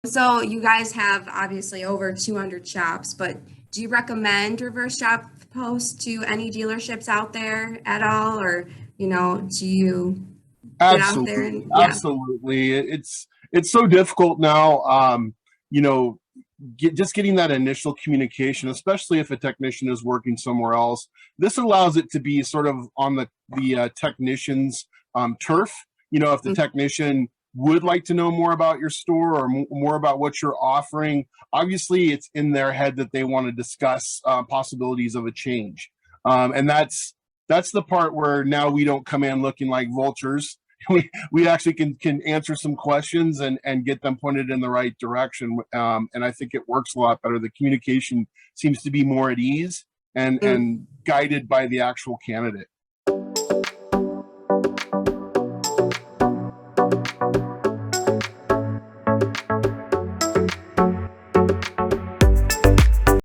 So you guys have obviously over 200 shops, but do you recommend reverse shop posts to any dealerships out there at all? Or, do you get out there Absolutely, and yeah. absolutely. It's so difficult now. You know, just getting that initial communication, especially if a technician is working somewhere else. This allows it to be sort of on the technician's turf. If the technician would like to know more about your store or more about what you're offering, obviously it's in their head that they want to discuss possibilities of a change, and that's the part where now we don't come in looking like vultures. We actually can answer some questions and get them pointed in the right direction. And I think it works a lot better. The communication seems to be more at ease and Mm. guided by the actual candidate.